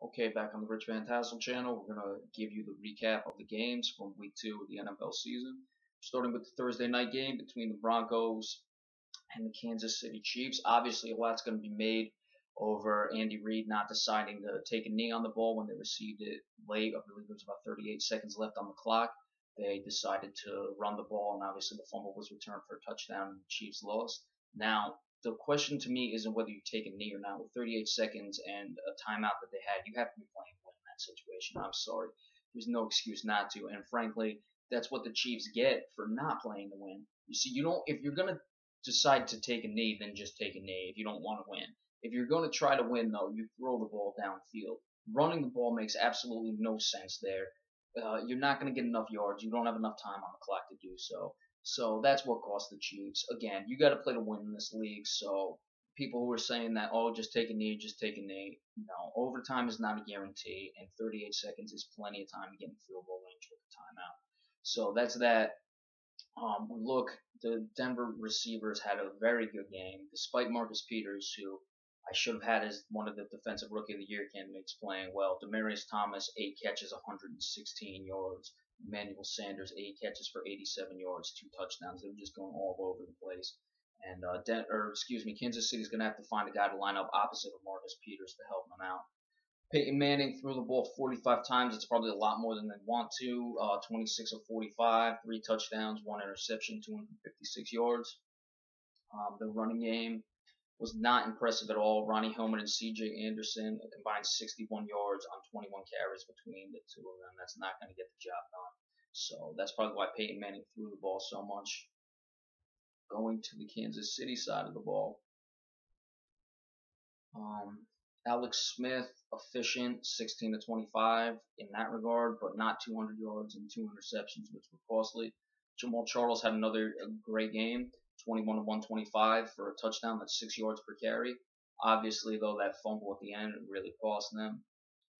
Okay, back on the Rich Van Tassel channel, we're going to give you the recap of the games from week 2 of the NFL season. Starting with the Thursday night game between the Broncos and the Kansas City Chiefs. Obviously, a lot's going to be made over Andy Reid not deciding to take a knee on the ball when they received it late. I believe there was about 38 seconds left on the clock. They decided to run the ball, and obviously the fumble was returned for a touchdown, and the Chiefs lost. Now, the question to me isn't whether you take a knee or not. With 38 seconds and a timeout that they had, you have to be playing win in that situation. I'm sorry. There's no excuse not to. And frankly, that's what the Chiefs get for not playing to win. You see, you don't. If you're gonna decide to take a knee, then just take a knee. If you don't want to win, if you're going to try to win, though, you throw the ball downfield. Running the ball makes absolutely no sense there. You're not going to get enough yards. You don't have enough time on the clock to do so. So that's what cost the Chiefs. Again, you got to play to win in this league. So people who are saying that, oh, just take a knee, just take a knee. No, overtime is not a guarantee, and 38 seconds is plenty of time to get in field goal range with the timeout. So that's that. Look, the Denver receivers had a very good game, despite Marcus Peters, who I should have had as one of the Defensive Rookie of the Year candidates playing well. Demaryius Thomas, 8 catches, 116 yards. Emmanuel Sanders, 8 catches for 87 yards, 2 touchdowns. They were just going all over the place. And Kansas City's going to have to find a guy to line up opposite of Marcus Peters to help them out. Peyton Manning threw the ball 45 times. It's probably a lot more than they want to. 26 of 45, 3 touchdowns, 1 interception, 256 yards. The running game was not impressive at all. Ronnie Hillman and C.J. Anderson combined 61 yards on 21 carries between the two of them. That's not going to get the job done. So that's probably why Peyton Manning threw the ball so much. Going to the Kansas City side of the ball, Alex Smith, efficient, 16 to 25 in that regard, but not 200 yards and 2 interceptions, which were costly. Jamal Charles had another great game, 21 to 125 for a touchdown. That's 6 yards per carry. Obviously, though, that fumble at the end really cost them.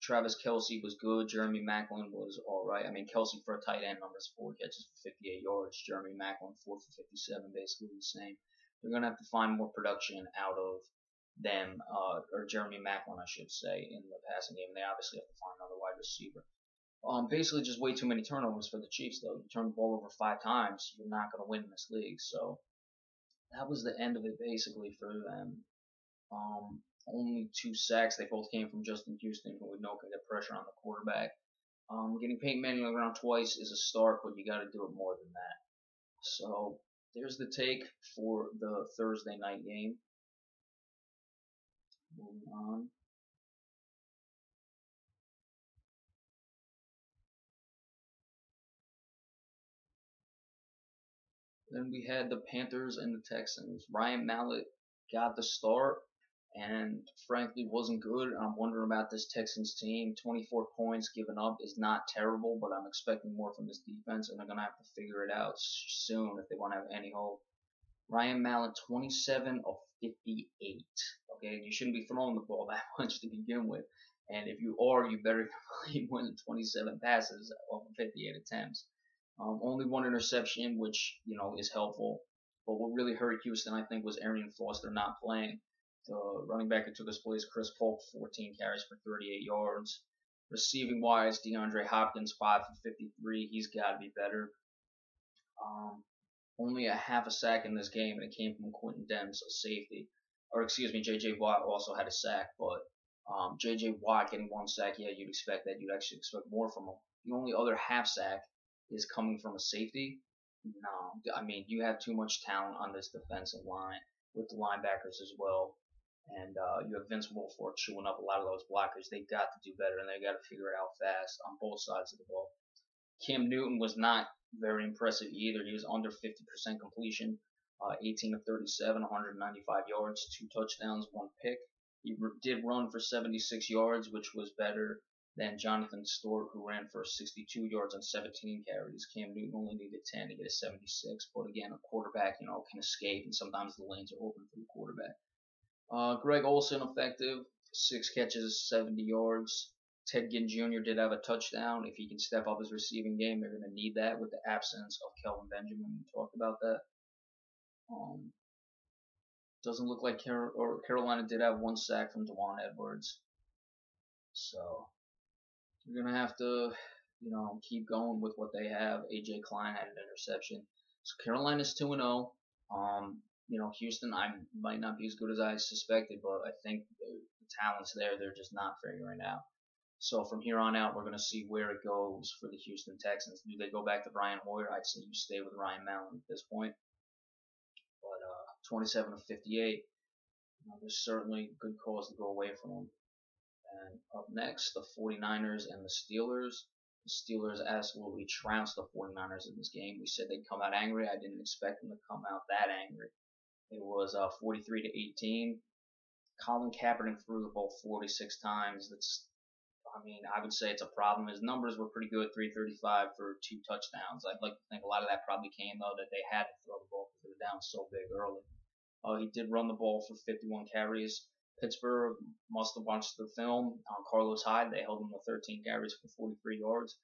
Travis Kelce was good. Jeremy Maclin was all right. I mean, Kelce for a tight end numbers 4 catches for 58 yards. Jeremy Maclin 4 for 57, basically the same. They're gonna have to find more production out of them, or Jeremy Maclin, I should say, in the passing game. They obviously have to find another wide receiver. Basically, just way too many turnovers for the Chiefs, though. You turn the ball over 5 times, you're not going to win in this league. So that was the end of it, basically, for them. Only 2 sacks. They both came from Justin Houston, who we know can get pressure on the quarterback. Getting Peyton Manning around twice is a start, but you got to do it more than that. So there's the take for the Thursday night game. Moving on. Then we had the Panthers and the Texans. Ryan Mallett got the start and frankly wasn't good. I'm wondering about this Texans team. 24 points given up is not terrible, but I'm expecting more from this defense, and they're going to have to figure it out soon if they want to have any hope. Ryan Mallett, 27 of 58. Okay, you shouldn't be throwing the ball that much to begin with. And if you are, you better complete more than 27 passes off of 58 attempts. Only 1 interception, which is helpful. But what really hurt Houston, I think, was Arian Foster not playing. The running back who took his place, Chris Polk, 14 carries for 38 yards. Receiving wise, DeAndre Hopkins, 5 for 53. He's got to be better. Only a half a sack in this game, and it came from Quentin Demps, a safety. Or excuse me, J.J. Watt also had a sack, but J.J. Watt getting 1 sack, yeah, you'd expect that. You'd actually expect more from him. The only other half sack is coming from a safety. No, I mean, you have too much talent on this defensive line with the linebackers as well. And you have Vince Wilfork chewing up a lot of those blockers. They've got to do better, and they've got to figure it out fast on both sides of the ball. Cam Newton was not very impressive either. He was under 50% completion, 18 of 37, 195 yards, 2 touchdowns, 1 pick. He did run for 76 yards, which was better than Jonathan Stewart, who ran for 62 yards on 17 carries. Cam Newton only needed 10 to get a 76. But again, a quarterback, can escape, and sometimes the lanes are open for the quarterback. Greg Olsen, effective, 6 catches, 70 yards. Ted Ginn Jr. did have a touchdown. If he can step up his receiving game, they're going to need that with the absence of Kelvin Benjamin. We talked about that. Doesn't look like Carolina did have 1 sack from Dewan Edwards. So you're gonna have to, keep going with what they have. AJ Klein had an interception. So Carolina's 2-0. Houston, I might not be as good as I suspected, but I think the talent's there. They're just not figuring it out. So from here on out, we're going to see where it goes for the Houston Texans. Do they go back to Brian Hoyer? I'd say you stay with Ryan Mallett at this point. But 27 to 58, there's certainly good cause to go away from them. And up next, the 49ers and the Steelers. The Steelers absolutely trounced the 49ers in this game. We said they'd come out angry. I didn't expect them to come out that angry. It was 43 to 18. Colin Kaepernick threw the ball 46 times. I would say it's a problem. His numbers were pretty good, 335 for 2 touchdowns. I'd like to think a lot of that probably came, though, that they had to throw the ball because they were down so big early. He did run the ball for 51 carries. Pittsburgh must have watched the film on Carlos Hyde. They held him to 13 carries for 43 yards.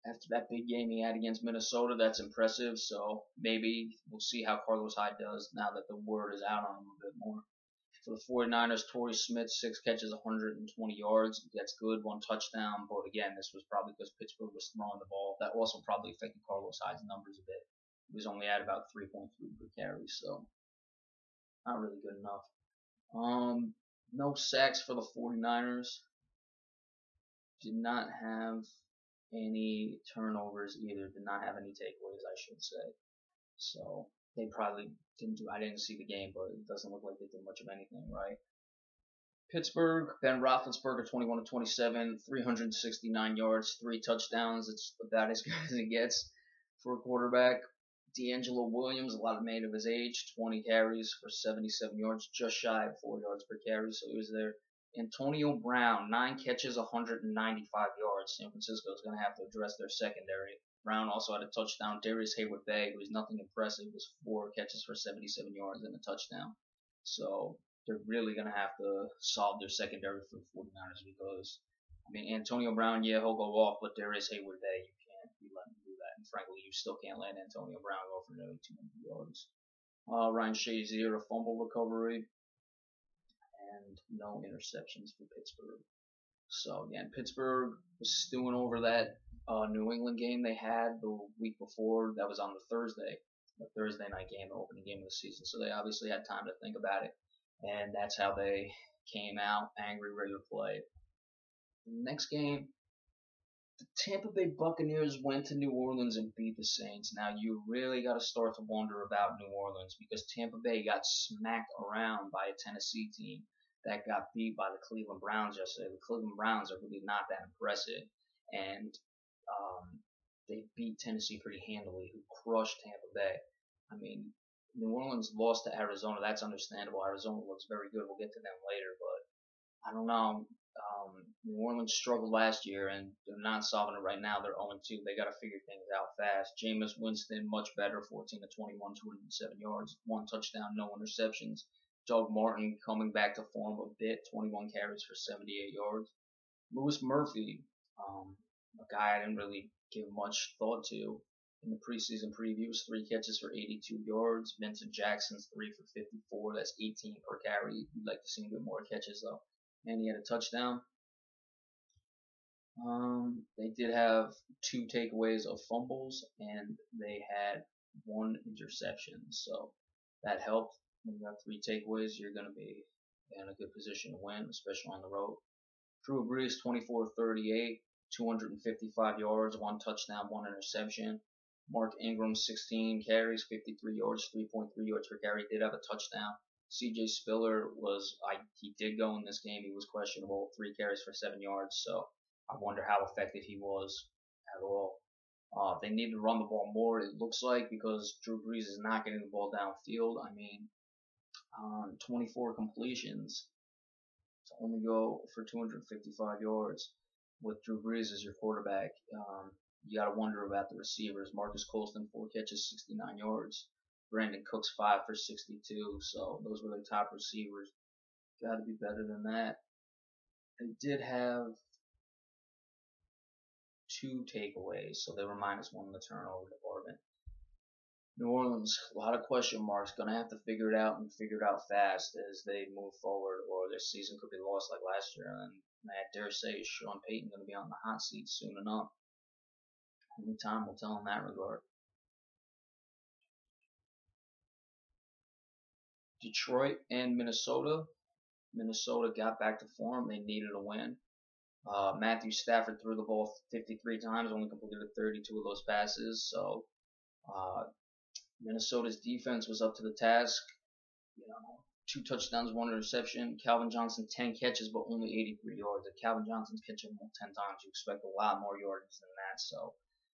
After that big game he had against Minnesota, that's impressive. So maybe we'll see how Carlos Hyde does now that the word is out on him a bit more. For the 49ers, Torrey Smith, 6 catches, 120 yards. That's good, 1 touchdown. But again, this was probably because Pittsburgh was throwing the ball. That also probably affected Carlos Hyde's numbers a bit. He was only at about 3.3 per carry, so not really good enough. No sacks for the 49ers. Did not have any turnovers either. Did not have any takeaways, I should say. So they probably didn't do. I didn't see the game, but it doesn't look like they did much of anything, right? Pittsburgh, Ben Roethlisberger, 21 to 27, 369 yards, 3 touchdowns. It's about as good as it gets for a quarterback. D'Angelo Williams, a lot made of his age, 20 carries for 77 yards, just shy of 4 yards per carry, so he was there. Antonio Brown, 9 catches, 195 yards. San Francisco is going to have to address their secondary. Brown also had a touchdown. Darius Hayward-Bay, who's nothing impressive, was 4 catches for 77 yards and a touchdown. So they're really going to have to solve their secondary for the 49ers because, Antonio Brown, yeah, he'll go off, but Darius Hayward-Bay, you can't be letting him do that. And frankly, you still can't let Antonio Brown go for nearly 200 yards. Ryan Shazier, a fumble recovery, and no interceptions for Pittsburgh. So again, Pittsburgh was stewing over that New England game they had the week before. That was on the Thursday night game, the opening game of the season. So they obviously had time to think about it, and that's how they came out angry, ready to play. The next game, the Tampa Bay Buccaneers went to New Orleans and beat the Saints. Now you really got to start to wonder about New Orleans because Tampa Bay got smacked around by a Tennessee team that got beat by the Cleveland Browns yesterday. The Cleveland Browns are really not that impressive, and they beat Tennessee pretty handily, who crushed Tampa Bay. New Orleans lost to Arizona. That's understandable. Arizona looks very good. We'll get to them later, but I don't know. New Orleans struggled last year, and they're not solving it right now. They're 0-2. They got to figure things out fast. Jameis Winston, much better, 14 to 21, 207 yards, 1 touchdown, no interceptions. Doug Martin coming back to form a bit, 21 carries for 78 yards. Louis Murphy, a guy I didn't really give much thought to in the preseason previews, 3 catches for 82 yards. Vincent Jackson's 3 for 54. That's 18 per carry. You'd like to see him get more catches, though. And he had a touchdown. They did have 2 takeaways of fumbles, and they had 1 interception. So that helped. When you have 3 takeaways, you're going to be in a good position to win, especially on the road. Drew Brees, 24-38, 255 yards, 1 touchdown, 1 interception. Mark Ingram, 16 carries, 53 yards, 3.3 yards per carry. Did have a touchdown. C.J. Spiller he did go in this game. He was questionable, 3 carries for 7 yards. So I wonder how effective he was at all. They need to run the ball more, it looks like, because Drew Brees is not getting the ball downfield. 24 completions to only go for 255 yards with Drew Brees as your quarterback. You got to wonder about the receivers. Marcus Colston, 4 catches, 69 yards. Brandon Cooks, 5 for 62. So those were their top receivers. Got to be better than that. They did have 2 takeaways, so they were -1 in the turnover department. New Orleans, a lot of question marks. Gonna have to figure it out and figure it out fast as they move forward, or their season could be lost like last year. And I dare say is Sean Payton gonna be on the hot seat soon enough. Only time will tell in that regard. Detroit and Minnesota. Minnesota got back to form. They needed a win. Matthew Stafford threw the ball 53 times, only completed 32 of those passes. So uh, Minnesota's defense was up to the task. You know, 2 touchdowns, 1 interception. Calvin Johnson 10 catches, but only 83 yards. If Calvin Johnson's catching the ball 10 times, you expect a lot more yards than that. So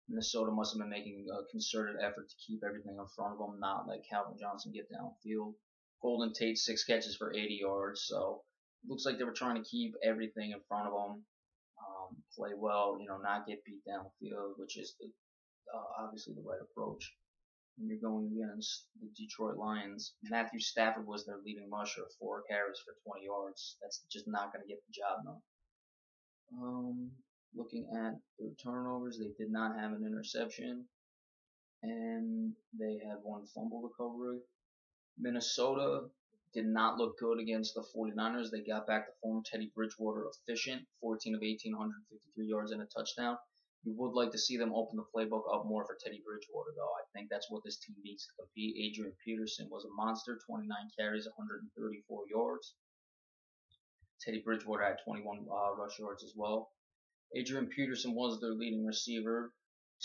Minnesota must have been making a concerted effort to keep everything in front of them, not let Calvin Johnson get downfield. Golden Tate 6 catches for 80 yards. So it looks like they were trying to keep everything in front of them, play well, not get beat downfield, which is obviously the right approach when you're going against the Detroit Lions. Matthew Stafford was their leading rusher, 4 carries for 20 yards. That's just not going to get the job done. Looking at their turnovers, they did not have an interception, and they had 1 fumble recovery. Minnesota did not look good against the 49ers. They got back to form. Teddy Bridgewater efficient, 14 of 18, 153 yards and a touchdown. You would like to see them open the playbook up more for Teddy Bridgewater, though. I think that's what this team needs to compete. Adrian Peterson was a monster, 29 carries, 134 yards. Teddy Bridgewater had 21 rush yards as well. Adrian Peterson was their leading receiver,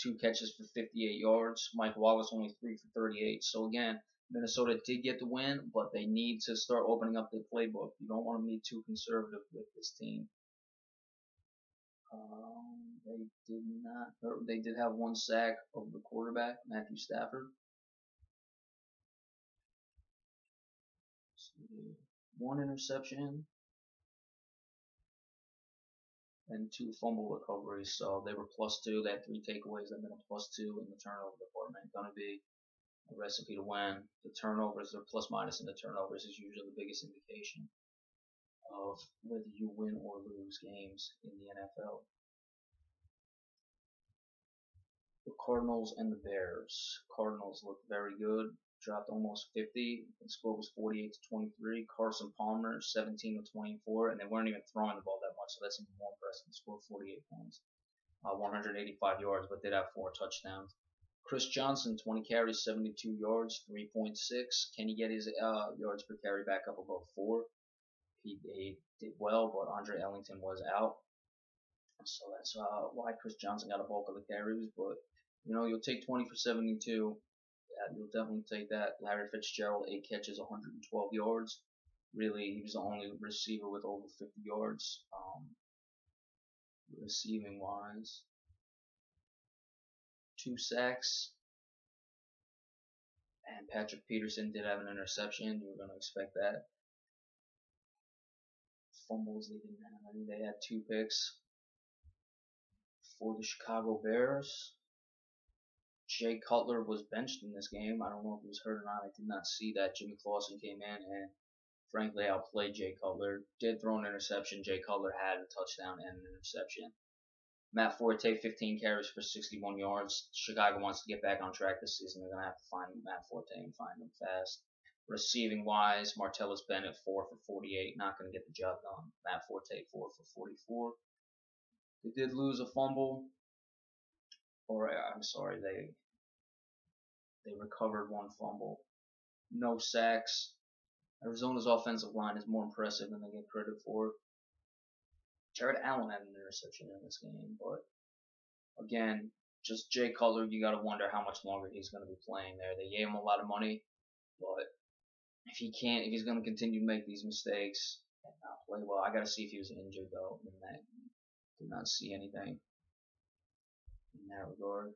2 catches for 58 yards. Mike Wallace only 3 for 38. So again, Minnesota did get the win, but they need to start opening up the playbook. You don't want to be too conservative with this team. They did have 1 sack of the quarterback, Matthew Stafford. 1 interception and 2 fumble recoveries. So they were +2. They had 3 takeaways. They've been a +2 in the turnover department. Going to be a recipe to win. The turnovers, their plus minus in the turnovers is usually the biggest indication of whether you win or lose games in the NFL. The Cardinals and the Bears. Cardinals looked very good. Dropped almost 50. The score was 48-23. Carson Palmer 17-24, and they weren't even throwing the ball that much, so that's even more impressive. The score 48 points, 185 yards, but did have 4 touchdowns. Chris Johnson 20 carries, 72 yards, 3.6. Can he get his yards per carry back up above 4? He did well, but Andre Ellington was out. So that's why Chris Johnson got a bulk of the carries. But, you'll take 20 for 72. Yeah, you'll definitely take that. Larry Fitzgerald, 8 catches, 112 yards. Really, he was the only receiver with over 50 yards receiving wise. 2 sacks. And Patrick Peterson did have an interception. You were going to expect that. Fumbles, they didn't have any. They had 2 picks. For the Chicago Bears, Jay Cutler was benched in this game. I don't know if he was hurt or not. I did not see that. Jimmy Clausen came in and frankly outplayed Jay Cutler. Did throw an interception. Jay Cutler had a touchdown and an interception. Matt Forte, 15 carries for 61 yards. Chicago wants to get back on track this season. They're going to have to find Matt Forte and find him fast. Receiving wise, Martellus Bennett, 4 for 48. Not going to get the job done. Matt Forte, 4 for 44. They did lose a fumble, or I'm sorry, they recovered 1 fumble. No sacks. Arizona's offensive line is more impressive than they get credit for. Jared Allen had an interception in this game, but again, just Jay Cutler, you got to wonder how much longer he's going to be playing there. They gave him a lot of money, but if he's going to continue to make these mistakes and not play well, I got to see if he was injured though. In that, did not see anything in that regard.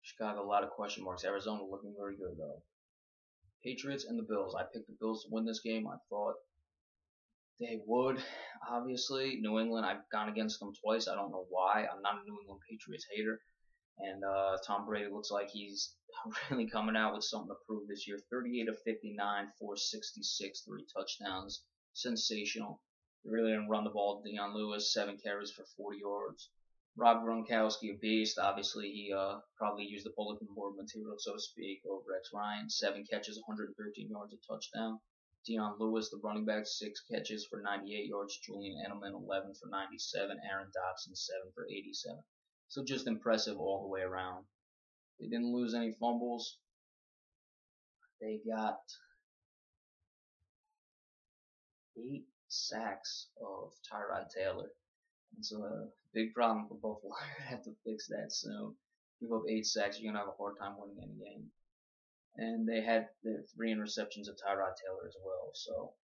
Chicago, a lot of question marks. Arizona looking very good though. Patriots and the Bills. I picked the Bills to win this game. I thought they would. Obviously, New England, I've gone against them twice. I don't know why. I'm not a New England Patriots hater. And Tom Brady looks like he's really coming out with something to prove this year. 38 of 59, 466, 3 touchdowns. Sensational. They really didn't run the ball. Deion Lewis, 7 carries for 40 yards. Rob Gronkowski, a beast. Obviously, he probably used the bulletin board material, so to speak, over Rex Ryan. 7 catches, 113 yards, a touchdown. Dion Lewis, the running back, 6 catches for 98 yards. Julian Edelman, 11 for 97. Aaron Dobson, 7 for 87. So just impressive all the way around. They didn't lose any fumbles. They got 8 sacks of Tyrod Taylor. It's a big problem for Buffalo. I have to fix that soon. Give up 8 sacks, you're gonna have a hard time winning any game. And they had their 3 interceptions of Tyrod Taylor as well. So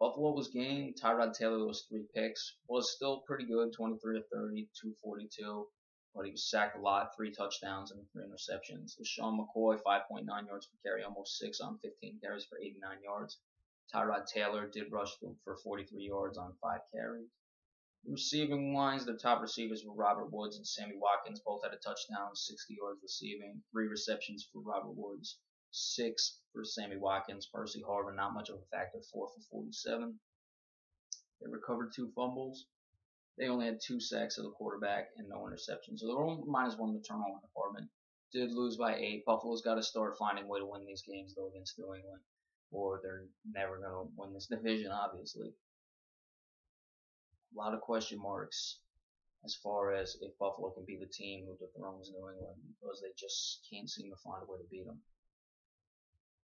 Buffalo was game. Tyrod Taylor was 3 picks. Was still pretty good, 23 of 30, 242. But he was sacked a lot, 3 touchdowns and 3 interceptions. LeSean McCoy, 5.9 yards per carry, almost 6 on 15 carries for 89 yards. Tyrod Taylor did rush for 43 yards on 5 carries. Receiving lines, the top receivers were Robert Woods and Sammy Watkins. Both had a touchdown, 60 yards receiving, 3 receptions for Robert Woods, 6 for Sammy Watkins. Percy Harvin, not much of a factor, 4 for 47. They recovered 2 fumbles. They only had 2 sacks of the quarterback and no interceptions. So they were only -1 in the turnover department. Did lose by 8. Buffalo's got to start finding a way to win these games, though, against New England, or they're never going to win this division, obviously. A lot of question marks as far as if Buffalo can be the team who dethrones New England, because they just can't seem to find a way to beat them.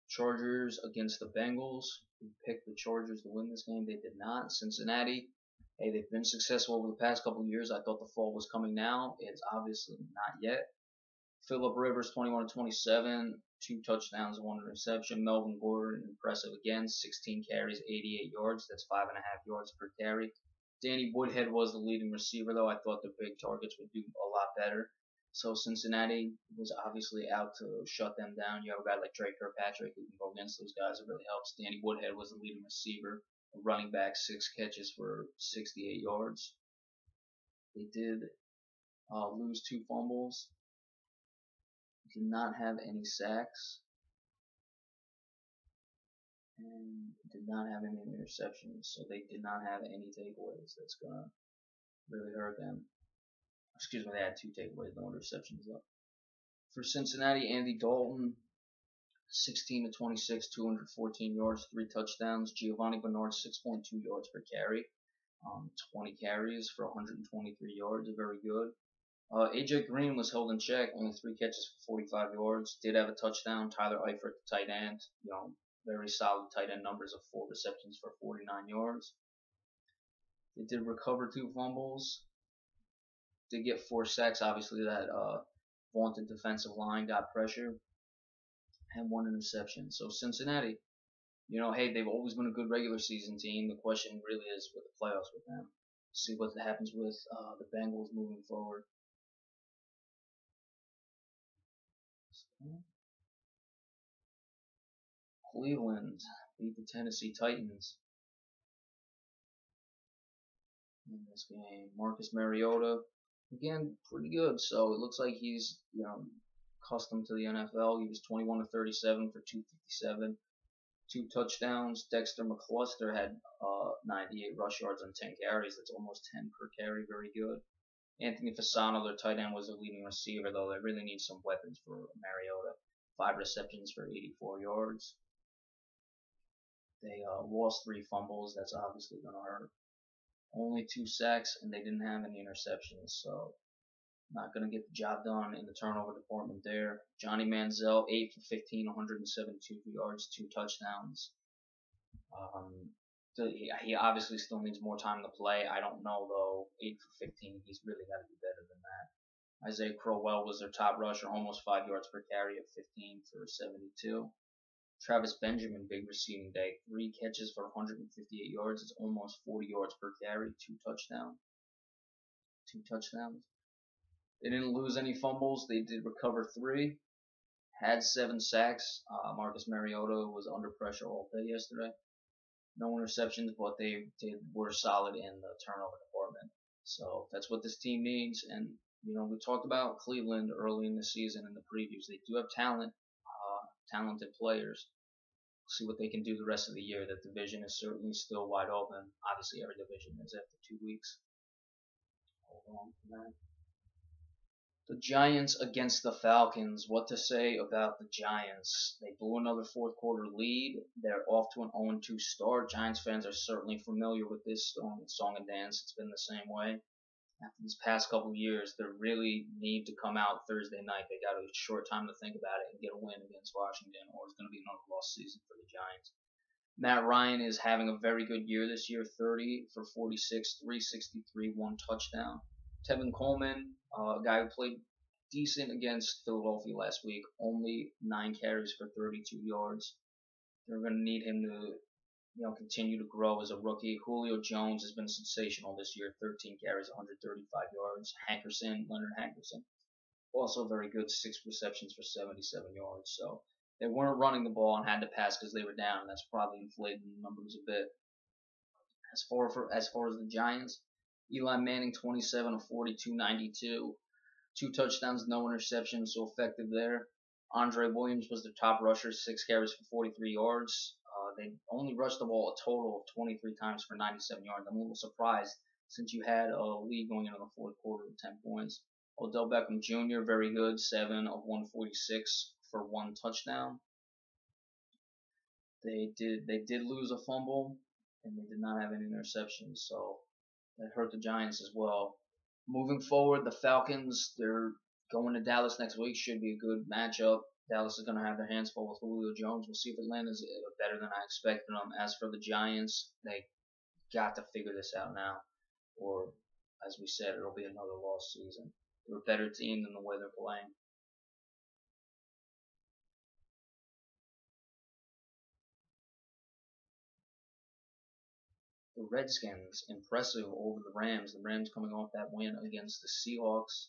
Chargers against the Bengals. We picked the Chargers to win this game. They did not. Cincinnati, hey, they've been successful over the past couple of years. I thought the fall was coming now. It's obviously not yet. Phillip Rivers, 21-27, 2 touchdowns, 1 interception. Melvin Gordon, impressive again, 16 carries, 88 yards. That's 5.5 yards per carry. Danny Woodhead was the leading receiver, though. I thought the big targets would do a lot better. So Cincinnati was obviously out to shut them down. You have a guy like Drake Kirkpatrick who can go against those guys. It really helps. Danny Woodhead was the leading receiver, a running back, 6 catches for 68 yards. They did lose 2 fumbles. Did not have any sacks. And did not have any interceptions, so they did not have any takeaways. That's gonna really hurt them. Excuse me, they had 2 takeaways, no interceptions though. For Cincinnati, Andy Dalton, 16-26, 214 yards, 3 touchdowns. Giovanni Bernard, 6.2 yards per carry, 20 carries for 123 yards, very good. AJ Green was held in check, only 3 catches for 45 yards. Did have a touchdown. Tyler Eifert, the tight end, very solid tight end numbers of 4 receptions for 49 yards. They did recover 2 fumbles. Did get 4 sacks. Obviously, that vaunted defensive line got pressure. And 1 interception. So Cincinnati, hey, they've always been a good regular season team. The question really is with the playoffs with them. See what happens with the Bengals moving forward. Cleveland beat the Tennessee Titans in this game. Marcus Mariota, again, pretty good. So it looks like he's, accustomed to the NFL. He was 21-37 for 257, 2 touchdowns. Dexter McCluster had 98 rush yards on 10 carries. That's almost 10 per carry. Very good. Anthony Fasano, their tight end, was the leading receiver, though they really need some weapons for Mariota. 5 receptions for 84 yards. They lost 3 fumbles. That's obviously going to hurt. Only 2 sacks, and they didn't have any interceptions, so not going to get the job done in the turnover department there. Johnny Manziel, 8 for 15, 172 yards, 2 touchdowns. He obviously still needs more time to play. I don't know, though. 8 for 15, he's really got to be better than that. Isaiah Crowell was their top rusher, almost 5 yards per carry at 15 for 72. Travis Benjamin, big receiving day. 3 catches for 158 yards. It's almost 40 yards per carry. 2 touchdowns. They didn't lose any fumbles. They did recover 3. Had 7 sacks. Marcus Mariota was under pressure all day yesterday. No interceptions, but they were solid in the turnover department. So that's what this team needs. And, we talked about Cleveland early in the season in the previews. They do have talent. Talented players. We'll see what they can do the rest of the year. The division is certainly still wide open. Obviously, every division is after 2 weeks. Hold on for that. The Giants against the Falcons. What to say about the Giants? They blew another fourth quarter lead. They're off to an 0-2 start. Giants fans are certainly familiar with this song and dance. It's been the same way. After these past couple of years, they really need to come out Thursday night. They got a short time to think about it and get a win against Washington, or it's going to be another lost season for the Giants. Matt Ryan is having a very good year this year, 30 for 46, 363, one touchdown. Tevin Coleman, a guy who played decent against Philadelphia last week, only 9 carries for 32 yards. They're going to need him to continue to grow as a rookie. Julio Jones has been sensational this year, 13 carries, 135 yards. Leonard Hankerson, also very good, 6 receptions for 77 yards. So they weren't running the ball and had to pass because they were down, and that's probably inflated the numbers a bit. As far as the Giants, Eli Manning, 27 of 42, 92. 2 touchdowns, no interceptions, so effective there. Andre Williams was their top rusher, 6 carries for 43 yards. They only rushed the ball a total of 23 times for 97 yards. I'm a little surprised since you had a lead going into the fourth quarter with 10 points. Odell Beckham Jr., very good, 7 of 146 for 1 touchdown. They did lose a fumble, and they did not have any interceptions, so that hurt the Giants as well. Moving forward, the Falcons, they're going to Dallas next week. Should be a good matchup. Dallas is going to have their hands full with Julio Jones. We'll see if Atlanta's better than I expected them. As for the Giants, they got to figure this out now, or as we said, it'll be another lost season. They're a better team than the way they're playing. The Redskins, impressive over the Rams. The Rams coming off that win against the Seahawks.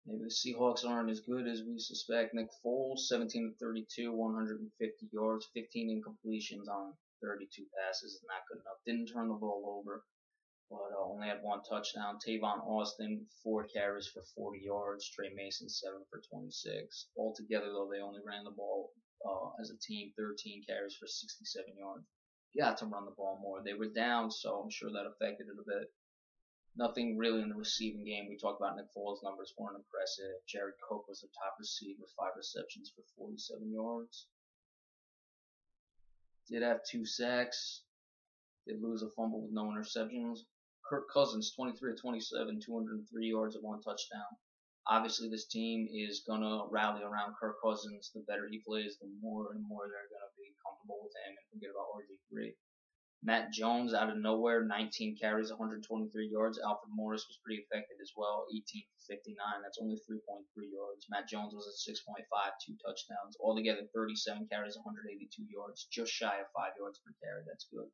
Maybe the Seahawks aren't as good as we suspect. Nick Foles, 17 of 32, 150 yards, 15 incompletions on 32 passes is not good enough. Didn't turn the ball over, but only had 1 touchdown. Tavon Austin, 4 carries for 40 yards. Trey Mason, 7 for 26. Altogether, though, they only ran the ball as a team, 13 carries for 67 yards. Got to run the ball more. They were down, so I'm sure that affected it a bit. Nothing really in the receiving game. We talked about Nick Foles' numbers weren't impressive. Jared Cook was the top receiver, 5 receptions for 47 yards. Did have 2 sacks. Did lose a fumble with no interceptions. Kirk Cousins, 23 of 27, 203 yards and 1 touchdown. Obviously, this team is going to rally around Kirk Cousins. The better he plays, the more and more they're going to be comfortable with him and forget about RG3. Matt Jones out of nowhere, 19 carries, 123 yards. Alfred Morris was pretty effective as well, 18 for 59. That's only 3.3 yards. Matt Jones was at 6.5, 2 touchdowns. Altogether, 37 carries, 182 yards, just shy of 5 yards per carry. That's good.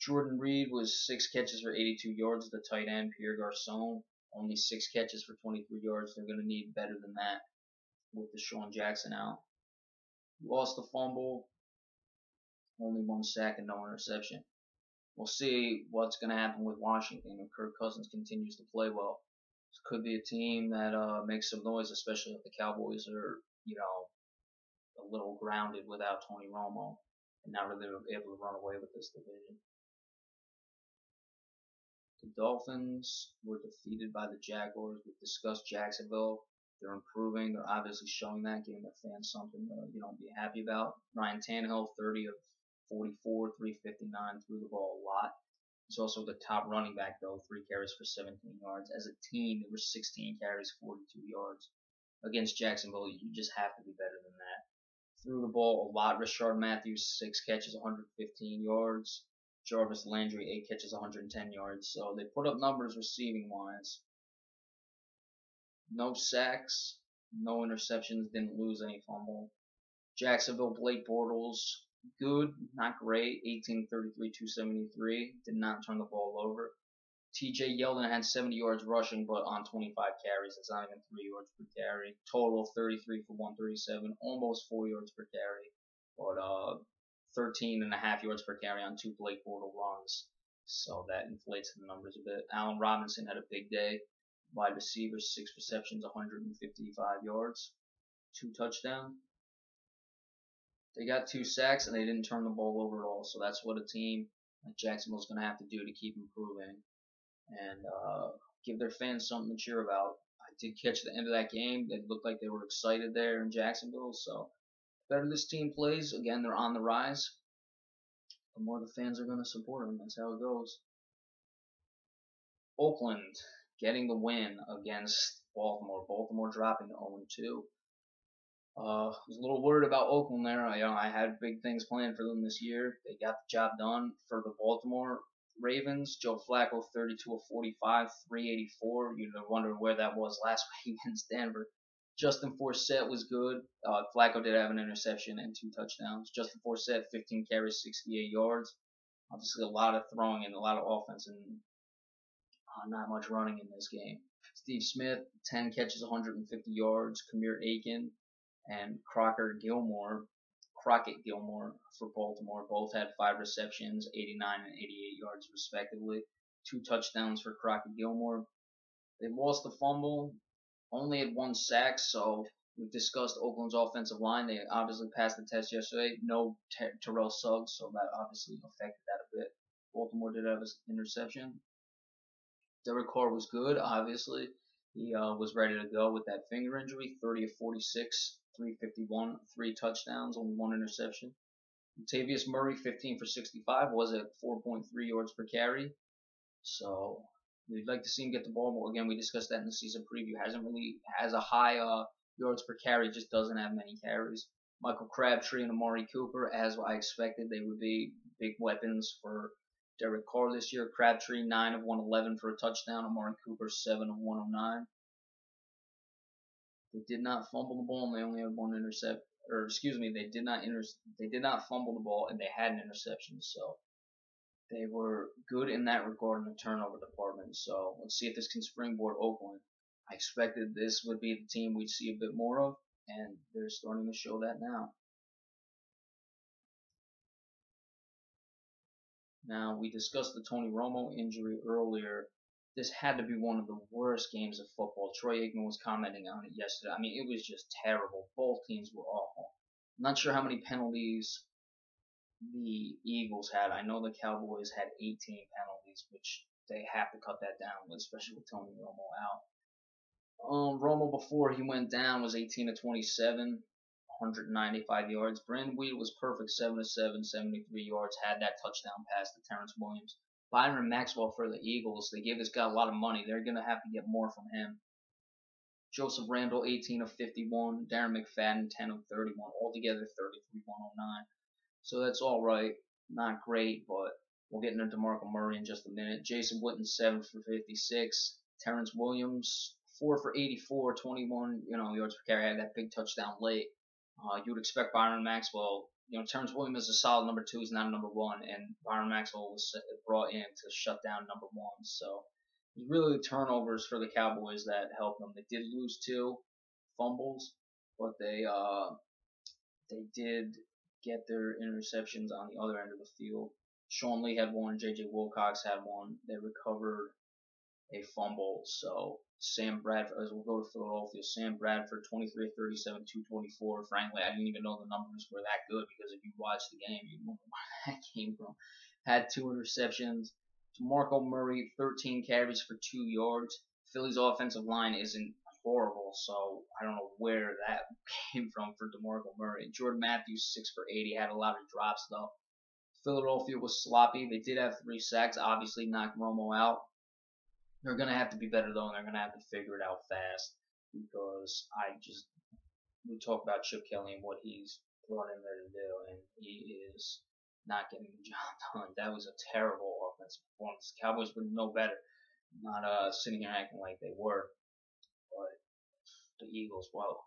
Jordan Reed was 6 catches for 82 yards. The tight end, Pierre Garcon, only 6 catches for 23 yards. They're going to need better than that with Deshaun Jackson out. Lost the fumble. Only 1 sack and no interception. We'll see what's going to happen with Washington if Kirk Cousins continues to play well. This could be a team that makes some noise, especially if the Cowboys are, a little grounded without Tony Romo and not really able to run away with this division. The Dolphins were defeated by the Jaguars. We've discussed Jacksonville. They're improving. They're obviously showing that, giving their fans something to be happy about. Ryan Tannehill, 30 of 44, 359, threw the ball a lot. He's also the top running back, though, 3 carries for 17 yards. As a team, there were 16 carries, 42 yards. Against Jacksonville, you just have to be better than that. Threw the ball a lot. Rashard Matthews, 6 catches, 115 yards. Jarvis Landry, 8 catches, 110 yards. So they put up numbers receiving-wise. No sacks, no interceptions, didn't lose any fumble. Jacksonville, Blake Bortles, good, not great, 18-33, 273, did not turn the ball over. TJ Yeldon had 70 yards rushing, but on 25 carries, it's not even 3 yards per carry. Total of 33 for 137, almost 4 yards per carry, but 13.5 yards per carry on 2 Blake Bortles runs. So that inflates the numbers a bit. Allen Robinson had a big day. Wide receiver, 6 receptions, 155 yards, 2 touchdowns. They got 2 sacks, and they didn't turn the ball over at all. So that's what a team like Jacksonville's going to have to do to keep improving and give their fans something to cheer about. I did catch the end of that game. They looked like they were excited there in Jacksonville. So the better this team plays, again, they're on the rise. The more the fans are going to support them. That's how it goes. Oakland getting the win against Baltimore. Baltimore dropping to 0-2. Was a little worried about Oakland there. I had big things planned for them this year. They got the job done for the Baltimore Ravens. Joe Flacco, 32 of 45, 384. You wonder where that was last week against Denver. Justin Forsett was good. Flacco did have an interception and 2 touchdowns. Justin Forsett, 15 carries, 68 yards. Obviously, a lot of throwing and a lot of offense, and not much running in this game. Steve Smith, 10 catches, 150 yards. Kamir Aiken and Crockett Gilmore for Baltimore both had 5 receptions, 89 and 88 yards respectively. 2 touchdowns for Crockett Gilmore. They lost the fumble, only had 1 sack, so we've discussed Oakland's offensive line. They obviously passed the test yesterday. No Terrell Suggs, so that obviously affected that a bit. Baltimore did have an interception. Derek Carr was good, obviously. He was ready to go with that finger injury. 30 of 46, 351, 3 touchdowns, only 1 interception. Latavius Murray, 15 for 65, was at 4.3 yards per carry. So we'd like to see him get the ball more. Again, we discussed that in the season preview. Has a high yards per carry, just doesn't have many carries. Michael Crabtree and Amari Cooper, as I expected, they would be big weapons for Derek Carr this year. Crabtree, 9 of 111 for a touchdown. Amari Cooper, 7 of 109. They did not fumble the ball, and they only had 1 intercept. Or excuse me, they did not fumble the ball, and they had an interception. So they were good in that regard in the turnover department. So let's see if this can springboard Oakland. I expected this would be the team we'd see a bit more of, and they're starting to show that now. Now, we discussed the Tony Romo injury earlier. This had to be one of the worst games of football. Troy Aikman was commenting on it yesterday. I mean, it was just terrible. Both teams were awful. I'm not sure how many penalties the Eagles had. I know the Cowboys had 18 penalties, which they have to cut that down, especially with Tony Romo out. Romo, before he went down, was 18 of 27. 195 yards. Brandon Weed was perfect, 7 of 7, 73 yards. Had that touchdown pass to Terrence Williams. Byron Maxwell for the Eagles. They gave this guy a lot of money. They're going to have to get more from him. Joseph Randle, 18 of 51. Darren McFadden, 10 of 31. Altogether, 33, 109. So that's all right. Not great, but we'll get into DeMarco Murray in just a minute. Jason Witten, 7 for 56. Terrence Williams, 4 for 84, 21 yards per carry. Had that big touchdown late. You would expect Byron Maxwell. Terrence Williams is a solid number 2. He's not a number 1, and Byron Maxwell was brought in to shut down number 1. So it was really turnovers for the Cowboys that helped them. They did lose 2 fumbles, but they did get their interceptions on the other end of the field. Sean Lee had 1. J.J. Wilcox had 1. They recovered a fumble. So Sam Bradford, as we'll go to Philadelphia, Sam Bradford, 23 of 37, 224. Frankly, I didn't even know the numbers were that good, because if you watched the game, you'd wonder where that came from. Had 2 interceptions. DeMarco Murray, 13 carries for 2 yards. Philly's offensive line isn't horrible, so I don't know where that came from for DeMarco Murray. Jordan Matthews, 6 for 80, had a lot of drops, though. Philadelphia was sloppy. They did have 3 sacks, obviously knocked Romo out. They're going to have to be better, though, and they're going to have to figure it out fast, because we talk about Chip Kelly and what he's brought in there to do, and he is not getting the job done. That was a terrible offensive performance. The Cowboys would know better, not sitting here acting like they were. But the Eagles, whoa.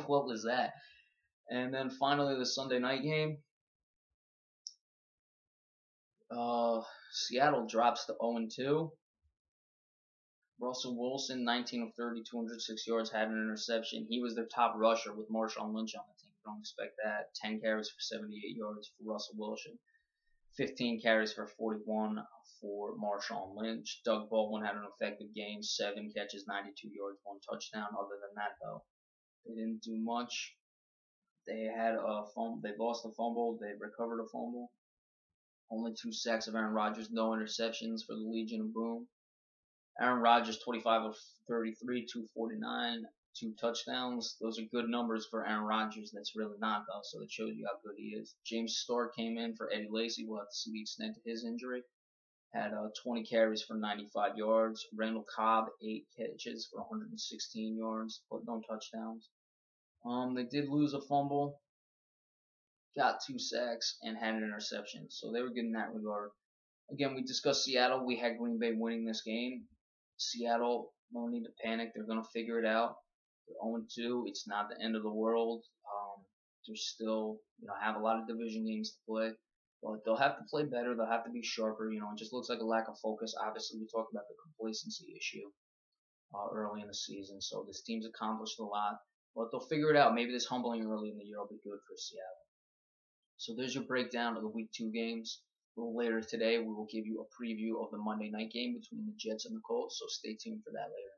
What was that? And then finally the Sunday night game. Seattle drops to 0-2. Russell Wilson, 19 of 30, 206 yards, had an interception. He was their top rusher with Marshawn Lynch on the team. Don't expect that. 10 carries for 78 yards for Russell Wilson. 15 carries for 41 for Marshawn Lynch. Doug Baldwin had an effective game. 7 catches, 92 yards, 1 touchdown. Other than that, though, they didn't do much. They had a fumble. They lost a fumble. They recovered a fumble. Only 2 sacks of Aaron Rodgers. No interceptions for the Legion of Boom. Aaron Rodgers, 25 of 33, 249, 2 touchdowns. Those are good numbers for Aaron Rodgers. That's really not, though, so it shows you how good he is. James Stark came in for Eddie Lacy. We'll have to see the extent of his injury. Had 20 carries for 95 yards. Randall Cobb, 8 catches for 116 yards, but no touchdowns. They did lose a fumble, got 2 sacks, and had an interception, so they were good in that regard. Again, we discussed Seattle. We had Green Bay winning this game. Seattle, no need to panic. They're going to figure it out. They're 0-2. It's not the end of the world. They're still, have a lot of division games to play. But they'll have to play better. They'll have to be sharper. It just looks like a lack of focus. Obviously, we talked about the complacency issue early in the season. So this team's accomplished a lot. But they'll figure it out. Maybe this humbling early in the year will be good for Seattle. So there's your breakdown of the Week 2 games. A little later today, we will give you a preview of the Monday night game between the Jets and the Colts. So stay tuned for that later.